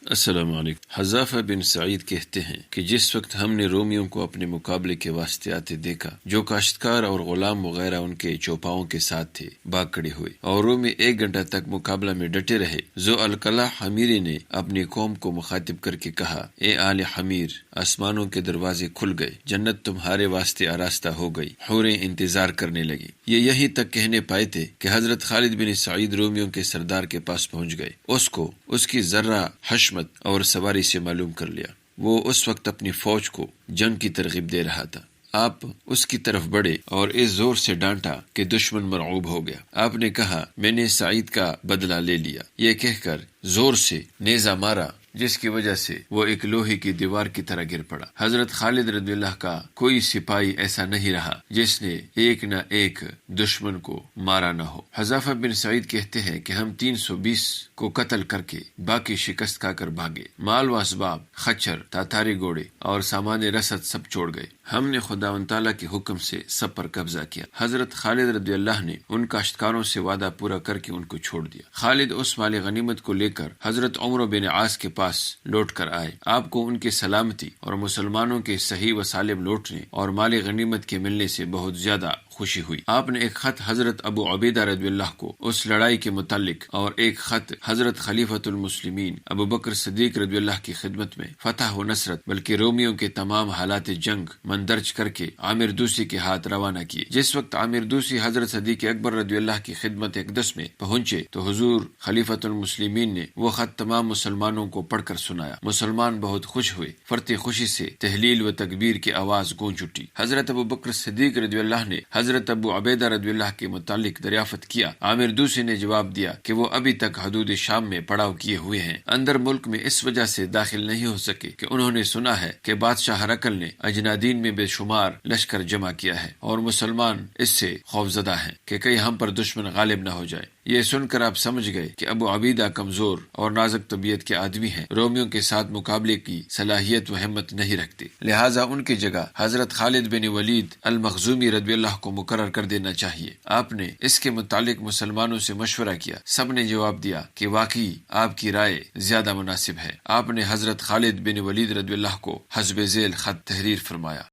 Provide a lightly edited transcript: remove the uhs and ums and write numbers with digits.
السلام علیکم۔ حذافہ بن سعید کہتے ہیں کہ جس وقت ہم نے رومیوں کو اپنے مقابلے کے واسطے آتے دیکھا، جو کاشتکار اور غلام وغیرہ ان کے چوپاؤں کے ساتھ تھے، بھاگ کھڑے ہوئے اور رومی 1 گھنٹہ تک مقابلہ میں ڈٹے رہے۔ ذو القلع حمیری نے اپنی قوم کو مخاطب کر کے کہا، اے آل حمیر، آسمانوں کے دروازے کھل گئے، جنت تمہارے واسطے آراستہ ہو گئی، حوریں انتظار کرنے لگی۔ یہ یہیں تک کہنے پائے تھے کہ حضرت خالد بن سعید رومیوں کے سردار کے پاس پہنچ گئے۔ اس کو اس کی ذرہ حشمت اور سواری سے معلوم کر لیا۔ وہ اس وقت اپنی فوج کو جنگ کی ترغیب دے رہا تھا۔ آپ اس کی طرف بڑھے اور اس زور سے ڈانٹا کہ دشمن مرعوب ہو گیا۔ آپ نے کہا، میں نے سعید کا بدلہ لے لیا۔ یہ کہہ کر زور سے نیزہ مارا، جس کی وجہ سے وہ ایک لوہے کی دیوار کی طرح گر پڑا۔ حضرت خالد رضی اللہ کا کوئی سپاہی ایسا نہیں رہا جس نے ایک نہ ایک دشمن کو مارا نہ ہو۔ حذافہ بن سعید کہتے ہیں کہ ہم 320 کو قتل کر کے باقی شکست کھا کر بھاگے۔ مال و اسباب، خچر، تاتاری گھوڑے اور سامان رسد سب چھوڑ گئے۔ ہم نے خداوند تعالیٰ کے حکم سے سب پر قبضہ کیا۔ حضرت خالد رضی اللہ نے ان کاشتکاروں سے وعدہ پورا کر کے ان کو چھوڑ دیا۔ خالد اس مال غنیمت کو لے کر حضرت عمر بن عاص کے پاس لوٹ کر آئے۔ آپ کو ان کی سلامتی اور مسلمانوں کے صحیح و سالم لوٹنے اور مال غنیمت کے ملنے سے بہت زیادہ خوشی ہوئی۔ آپ نے ایک خط حضرت ابو عبیدہ رضی اللہ کو اس لڑائی کے متعلق اور ایک خط حضرت خلیفۃ المسلمین ابو بکر صدیق رضی اللہ کی خدمت میں فتح و نصرت بلکہ رومیوں کے تمام حالات جنگ مندرج کر کے عامر دوسی کے ہاتھ روانہ کیے۔ جس وقت عامر دوسی حضرت صدیق اکبر رضی اللہ کی خدمت اقدس میں پہنچے تو حضور خلیفۃ المسلمین نے وہ خط تمام مسلمانوں کو پڑھ کر سنایا۔ مسلمان بہت خوش ہوئے، فرتے خوشی سے تہلیل و تکبیر کی آواز گونج اٹھی۔ حضرت ابو بکر صدیق رضی اللہ نے حضرت ابو عبیدہ رضی اللہ کے متعلق دریافت کیا۔ عامر دوسی نے جواب دیا کہ وہ ابھی تک حدود شام میں پڑاؤ کیے ہوئے ہیں، اندر ملک میں اس وجہ سے داخل نہیں ہو سکے کہ انہوں نے سنا ہے کہ بادشاہ ہرقل نے اجنادین میں بے شمار لشکر جمع کیا ہے اور مسلمان اس سے خوفزدہ ہیں کہ کہیں ہم پر دشمن غالب نہ ہو جائے۔ یہ سن کر آپ سمجھ گئے کہ ابو عبیدہ کمزور اور نازک طبیعت کے آدمی ہیں، رومیوں کے ساتھ مقابلے کی صلاحیت و ہمت نہیں رکھتے، لہٰذا ان کی جگہ حضرت خالد بن ولید المخزومی رضی اللہ کو مقرر کر دینا چاہیے۔ آپ نے اس کے متعلق مسلمانوں سے مشورہ کیا، سب نے جواب دیا کہ واقعی آپ کی رائے زیادہ مناسب ہے۔ آپ نے حضرت خالد بن ولید رضی اللہ کو حسب ذیل خط تحریر فرمایا۔